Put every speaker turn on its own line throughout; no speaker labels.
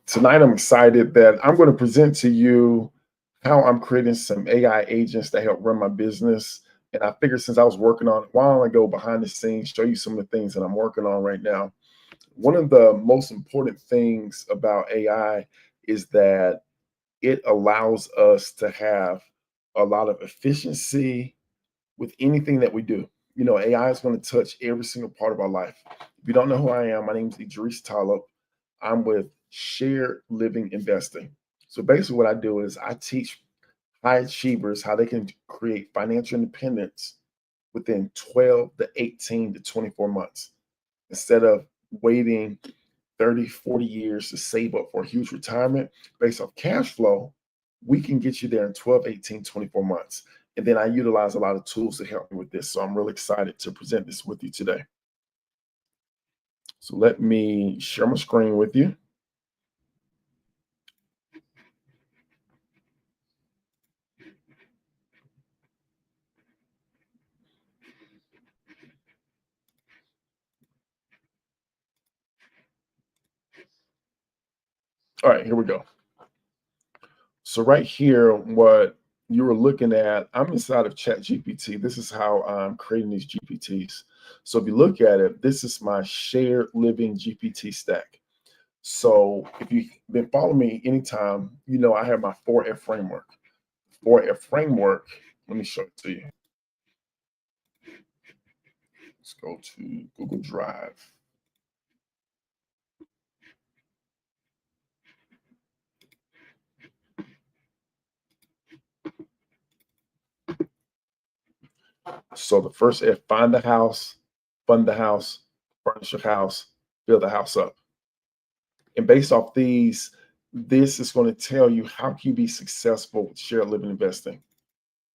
Tonight, I'm excited that I'm going to present to you how I'm creating some AI agents that help run my business. And I figured since I was working on it, why don't I go behind the scenes, show you some of the things that I'm working on right now. One of the most important things about AI is that it allows us to have a lot of efficiency with anything that we do. You know, AI is going to touch every single part of our life. If you don't know who I am, my name is Idris Talib. I'm with Shared Living Investing. So basically, what I do is I teach high achievers how they can create financial independence within 12 to 18 to 24 months instead of waiting 30, 40 years to save up for a huge retirement based off cash flow. We can get you there in 12, 18, 24 months. And then I utilize a lot of tools to help me with this. So I'm really excited to present this with you today. So let me share my screen with you. All right, here we go. So right here, what you were looking at, I'm inside of ChatGPT. This is how I'm creating these GPTs. So if you look at it, this is my shared living GPT stack. So if you've been following me anytime, you know I have my 4F framework. 4F framework, let me show it to you. Let's go to Google Drive. So the first F, find the house, fund the house, furnish the house, build the house up. And based off these, this is going to tell you how can you be successful with shared living investing.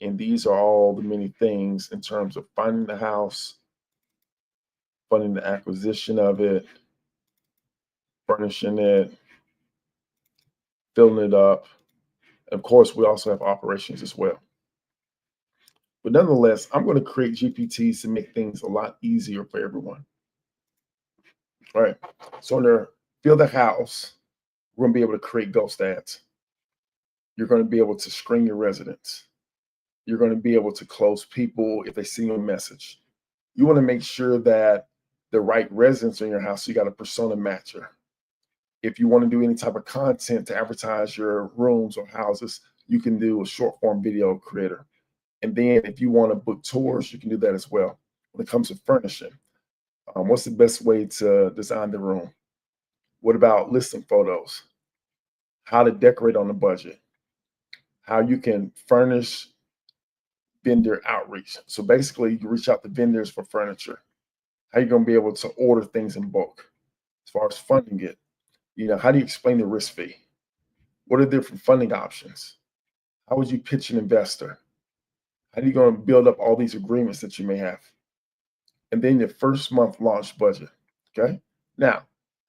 And these are all the many things in terms of finding the house, funding the acquisition of it, furnishing it, filling it up. And of course, we also have operations as well. But nonetheless, I'm going to create GPTs to make things a lot easier for everyone. All right. So under build a house, we're going to be able to create ghost ads. You're going to be able to screen your residents. You're going to be able to close people if they see your message. You want to make sure that the right residents in your house, so you got a persona matcher. If you want to do any type of content to advertise your rooms or houses, you can do a short form video creator. And then if you want to book tours, you can do that as well. When it comes to furnishing, what's the best way to design the room? What about listing photos? How to decorate on a budget? How you can furnish vendor outreach. So basically, you reach out to vendors for furniture. How you going to be able to order things in bulk? As far as funding it, you know, how do you explain the risk fee? What are the different funding options? How would you pitch an investor? How are you going to build up all these agreements that you may have? And then your first month launch budget. Okay. Now,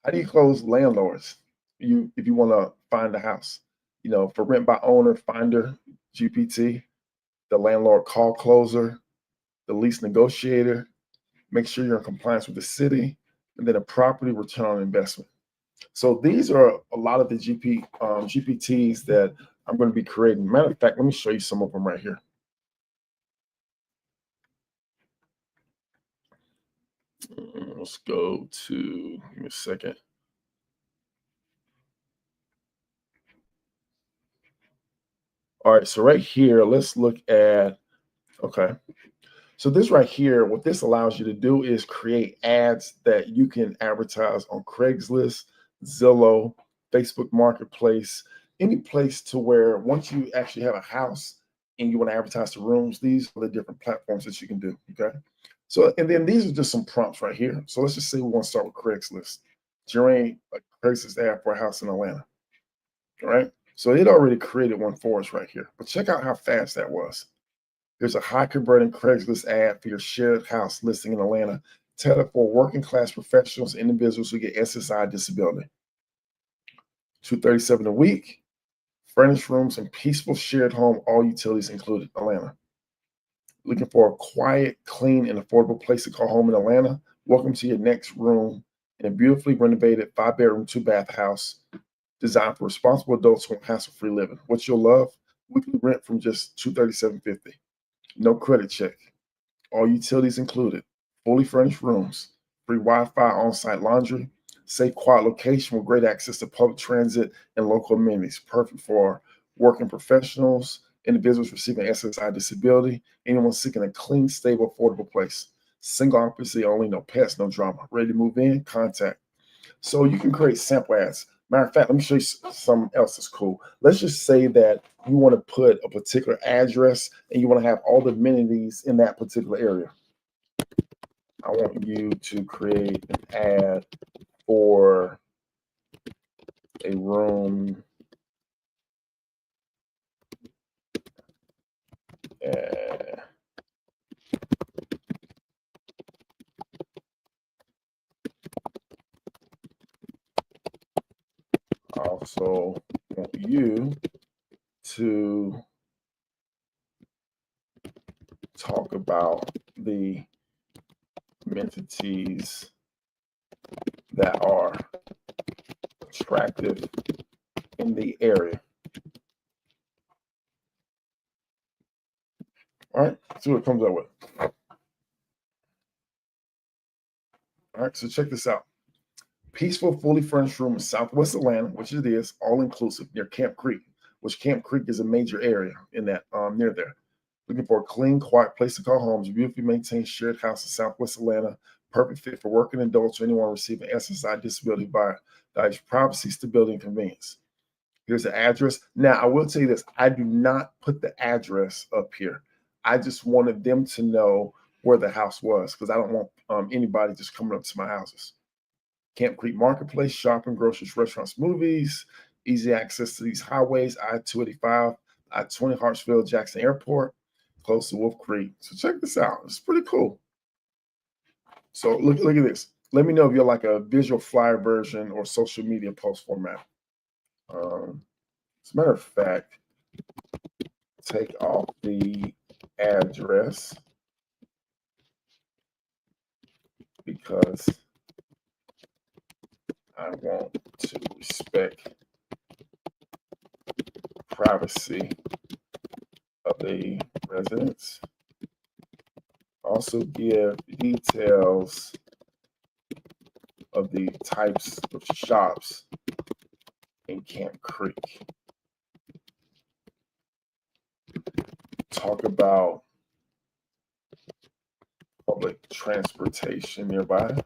how do you close landlords? If you want to find a house, you know, for rent by owner, finder, GPT, the landlord call closer, the lease negotiator, make sure you're in compliance with the city, and then a property return on investment. So these are a lot of the GPTs that I'm going to be creating. Matter of fact, let me show you some of them right here. Let's go to, give me a second. All right, so right here, let's look at, okay. So this right here, what this allows you to do is create ads that you can advertise on Craigslist, Zillow, Facebook Marketplace, any place to where once you actually have a house and you want to advertise the rooms, these are the different platforms that you can do, okay? So, and then these are just some prompts right here. So let's just say we want to start with Craigslist. Generate a Craigslist ad for a house in Atlanta, all right? So it already created one for us right here, but check out how fast that was. Here's a high converting Craigslist ad for your shared house listing in Atlanta, tailored for working class professionals and individuals who get SSI disability. $237 a week, furnished rooms and peaceful shared home, all utilities included, Atlanta. Looking for a quiet, clean, and affordable place to call home in Atlanta? Welcome to your next room in a beautifully renovated 5-bedroom, 2-bath house designed for responsible adults who want hassle-free living. What you'll love: weekly rent from just $237.50. No credit check. All utilities included. Fully furnished rooms. Free Wi-Fi, on-site laundry. Safe, quiet location with great access to public transit and local amenities. Perfect for working professionals, individuals receiving SSI disability, anyone seeking a clean, stable, affordable place. Single occupancy only, no pets, no drama. Ready to move in? Contact. So you can create sample ads. Matter of fact, let me show you something else that's cool. Let's just say that you want to put a particular address and you want to have all the amenities in that particular area. I want you to create an ad for a room ad. I also want you to talk about the amenities that are attractive in the area. All right, see what it comes up with. All right, so check this out. Peaceful, fully furnished room in Southwest Atlanta, which it is, all inclusive, near Camp Creek, which Camp Creek is a major area in that near there. Looking for a clean, quiet place to call home. Beautifully maintained shared house in Southwest Atlanta. Perfect fit for working adults or anyone receiving SSI disability by privacy, stability, and convenience. Here's the address. Now, I will tell you this. I do not put the address up here. I just wanted them to know where the house was because I don't want anybody just coming up to my houses. Camp Creek Marketplace, shopping, groceries, restaurants, movies, easy access to these highways, I-285, I-20, Hartsville, Jackson Airport, close to Wolf Creek. So check this out. It's pretty cool. So look at this. Let me know if you're like a visual flyer version or social media post format. As a matter of fact, take off the address because I want to respect privacy of the residents. Also give details of the types of shops in Camp Creek. Talk about public transportation nearby.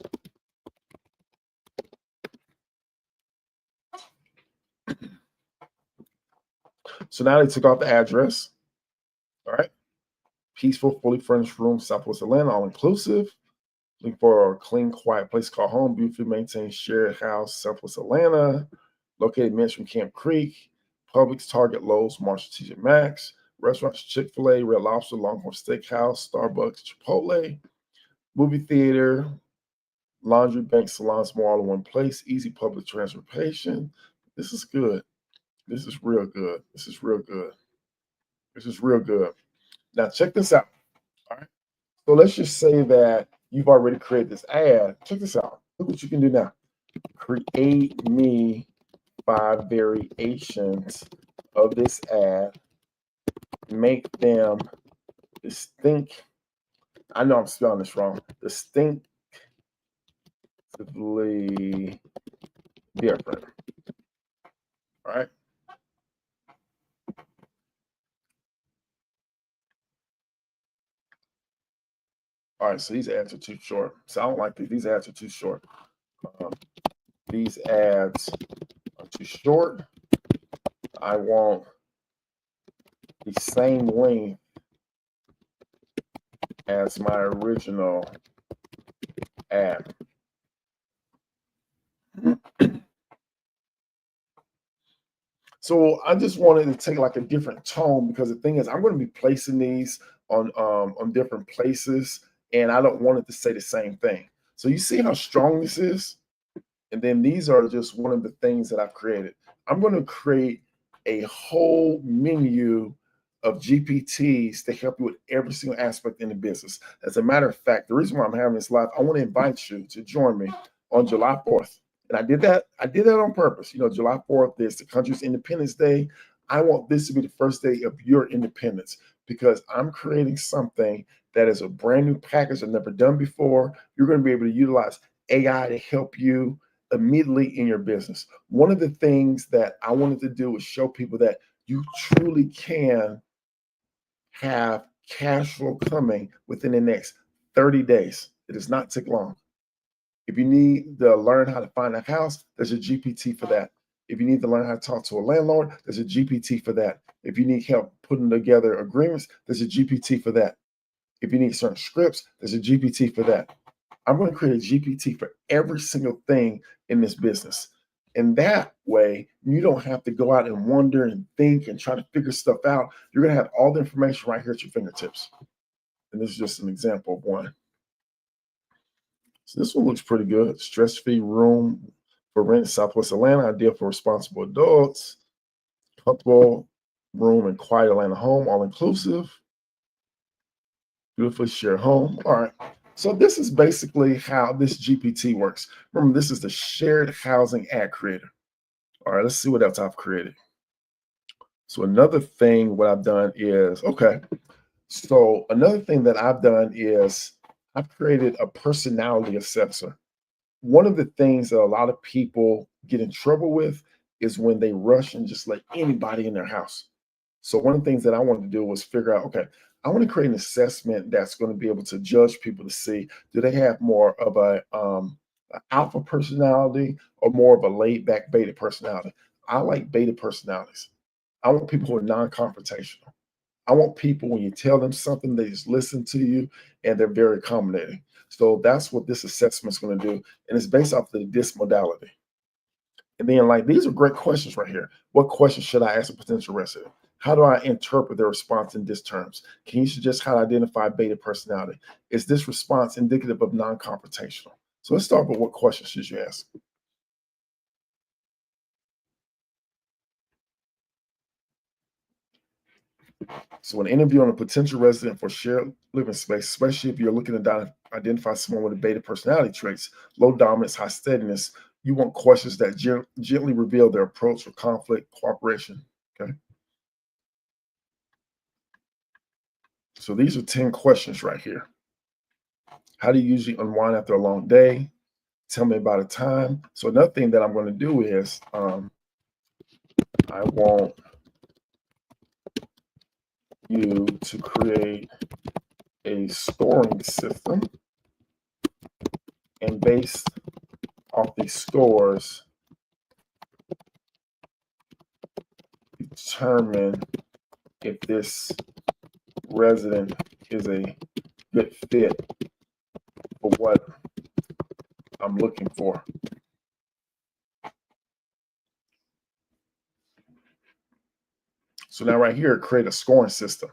So now they took off the address. All right. Peaceful, fully furnished room, Southwest Atlanta, all inclusive. Looking for a clean, quiet place called home. Beautifully maintained shared house, Southwest Atlanta. Located minutes from Camp Creek. Publix, Target, Lowe's, Marshall, TJ Maxx. Restaurants: Chick-fil-A, Red Lobster, Longhorn Steakhouse, Starbucks, Chipotle. Movie theater, laundry, bank, salons, more all in one place. Easy public transportation. This is good. This is real good. This is real good. This is real good. Now check this out. All right. So let's just say that you've already created this ad. Check this out. Look what you can do now. Create me 5 variations of this ad. Make them distinct. I know I'm spelling this wrong. Distinctively different. All right. All right, so these ads are too short. So I don't like these. These ads are too short. These ads are too short. I want the same length as my original ad. So I just wanted to take like a different tone because the thing is, I'm going to be placing these on different places, and I don't want it to say the same thing. So you see how strong this is, and then these are just one of the things that I've created. I'm going to create a whole menu of GPTs to help you with every single aspect in the business. As a matter of fact, the reason why I'm having this live, I want to invite you to join me on July 4th. And I did that on purpose. July 4th is the country's Independence Day. I want this to be the first day of your independence because I'm creating something that is a brand new package I've never done before. You're going to be able to utilize AI to help you immediately in your business. One of the things that I wanted to do was show people that you truly can have cash flow coming within the next 30 days. It does not take long. If you need to learn how to find a house, there's a GPT for that. If you need to learn how to talk to a landlord, there's a GPT for that. If you need help putting together agreements, there's a GPT for that. If you need certain scripts, there's a GPT for that. I'm going to create a GPT for every single thing in this business. And that way, you don't have to go out and wonder and think and try to figure stuff out. You're going to have all the information right here at your fingertips. And this is just an example of one. So this one looks pretty good. Stress-free room for rent in Southwest Atlanta, ideal for responsible adults. Comfortable room and quiet Atlanta home, all inclusive. Beautifully shared home. All right. So this is basically how this GPT works. Remember, this is the shared housing ad creator. All right, let's see what else I've created. So another thing, what I've done is, so another thing that I've done is I've created a personality assessor. One of the things that a lot of people get in trouble with is when they rush and just let anybody in their house. So one of the things that I wanted to do was figure out, I want to create an assessment that's going to be able to judge people to see, do they have more of an alpha personality or more of a laid back beta personality? I like beta personalities. I want people who are non-confrontational. I want people, when you tell them something, they just listen to you and they're very accommodating. So that's what this assessment is going to do. And it's based off the DISC modality. And then, like, these are great questions right here. What questions should I ask a potential resident? How do I interpret their response in DISC terms? Can you suggest how to identify beta personality? Is this response indicative of non-confrontational? So let's start with what questions should you ask? So when interviewing a potential resident for shared living space, especially if you're looking to identify someone with a beta personality traits, low dominance, high steadiness, you want questions that gently reveal their approach for conflict, cooperation. Okay. So these are 10 questions right here. How do you usually unwind after a long day? Tell me about a time. So another thing that I'm going to do is I want you to create a scoring system, and based off these scores, determine if this resident is a good fit for what I'm looking for. So now right here, create a scoring system.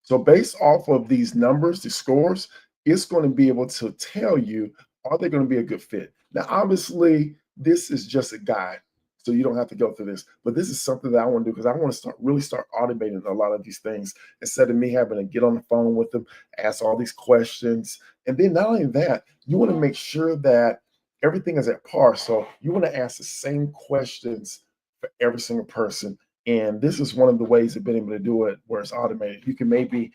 So based off of these numbers, the scores, it's going to be able to tell you, are they going to be a good fit? Now, obviously, this is just a guide, so you don't have to go through this. But this is something that I want to do because I want to really start automating a lot of these things instead of me having to get on the phone with them, ask all these questions. And then not only that, you want to make sure that everything is at par. So you want to ask the same questions for every single person, and this is one of the ways of being able to do it where it's automated. You can maybe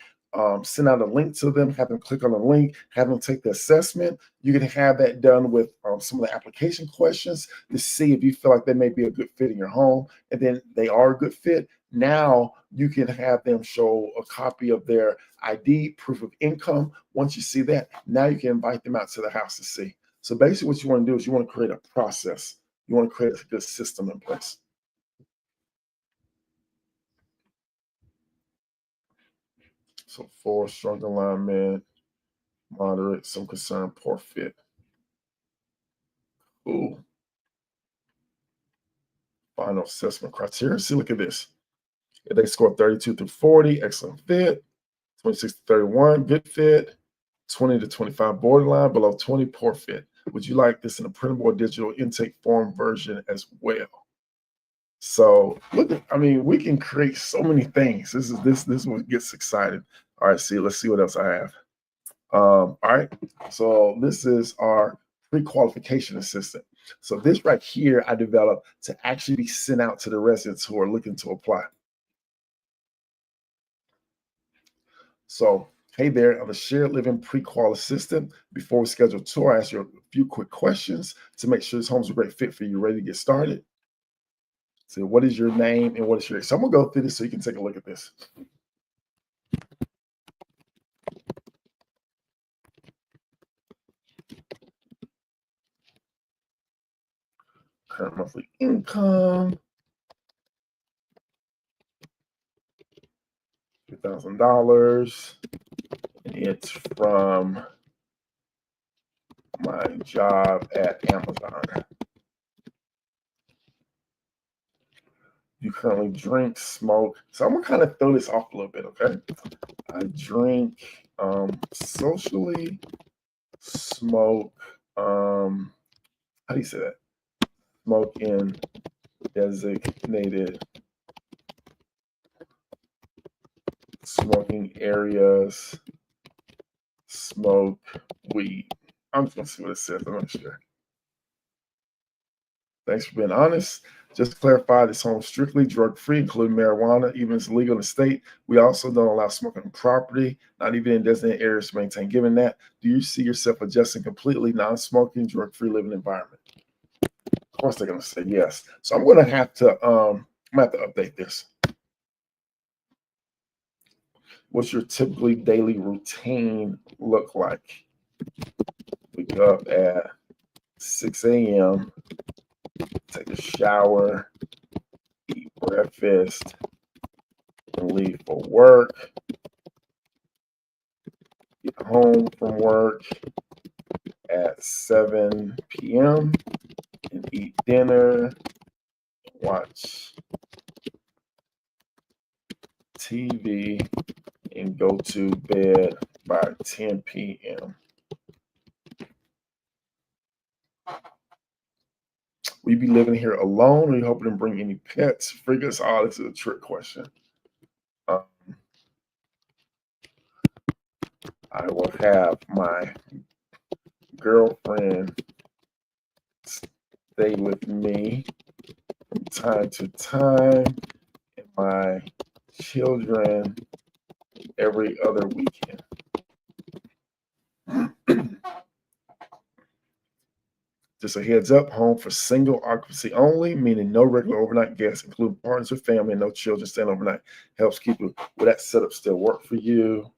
send out a link to them, have them click on a link, have them take the assessment. You can have that done with some of the application questions to see if you feel like they may be a good fit in your home. And then they are a good fit. Now you can have them show a copy of their ID, proof of income. Once you see that, now you can invite them out to the house to see. So basically what you want to do is you want to create a process. You want to create a good system in place. So 4, strong alignment, moderate, some concern, poor fit. Ooh. Final assessment criteria. See, look at this. If they score 32 through 40, excellent fit. 26 to 31, good fit. 20 to 25, borderline. Below 20, poor fit. Would you like this in a printable or digital intake form version as well? So look at, I mean, we can create so many things. This is what gets exciting. All right, let's see what else I have. All right, so this is our pre-qualification assistant. So this right here, I developed to actually be sent out to the residents who are looking to apply. So, hey there, I'm a shared living pre-qual assistant. Before we schedule a tour, I ask you a few quick questions to make sure this home's a great fit for you. Ready to get started? So, what is your name and what is your age? So, I'm gonna go through this so you can take a look at this. Current monthly income, $2,000. It's from my job at Amazon. You currently drink, smoke. So I'm gonna kind of throw this off a little bit, okay? I drink socially, smoke, how do you say that? Smoke in designated smoking areas, smoke weed. I'm just gonna see what it says, I'm not sure. Thanks for being honest. Just to clarify, this home is strictly drug-free, including marijuana, even if it's legal in the state. We also don't allow smoking on property, not even in designated areas to maintain. Given that, do you see yourself adjusting completely non-smoking, drug-free living environment? Of course, they're gonna say yes. So I'm gonna have to update this. What's your typically daily routine look like? Wake up at 6 a.m., take a shower, eat breakfast, and leave for work. Get home from work at 7 p.m. and eat dinner, watch TV, and go to bed by 10 p.m. Will you be living here alone, or are you hoping to bring any pets? Figure this out. This is a trick question. I will have my girlfriend stay with me from time to time, and my children every other weekend. Just a heads up, home for single occupancy only, meaning no regular overnight guests, including partners or family, and no children staying overnight. Helps keep it. Will that setup still work for you?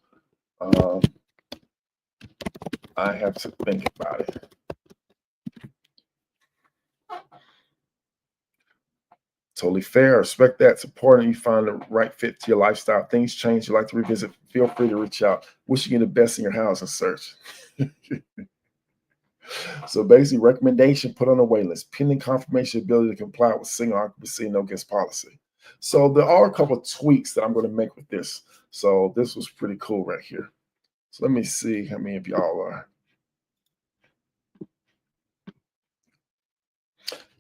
I have to think about it. Totally fair. Respect that. It's important you find the right fit to your lifestyle. Things change. You like to revisit. Feel free to reach out. Wishing you the best in your housing search. So basically, recommendation put on a wait list, pending confirmation ability to comply with single occupancy no guest policy. So there are a couple of tweaks that I'm going to make with this. So this was pretty cool right here. So let me see how many of y'all are.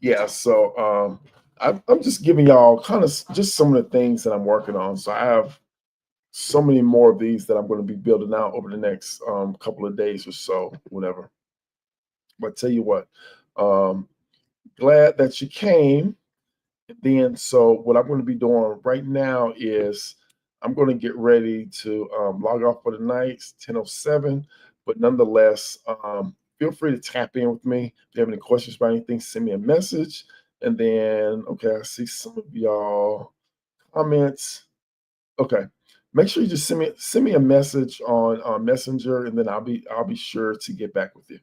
Yeah, so I'm just giving y'all kind of just some of the things that I'm working on. So I have so many more of these that I'm going to be building out over the next couple of days or so, whatever. But tell you what, glad that you came. Then, so what I'm going to be doing right now is I'm going to get ready to log off for the night. It's 10:07, but nonetheless, feel free to tap in with me. If you have any questions about anything, send me a message. And then, okay, I see some of y'all comments. Okay, make sure you just send me a message on Messenger, and then I'll be sure to get back with you.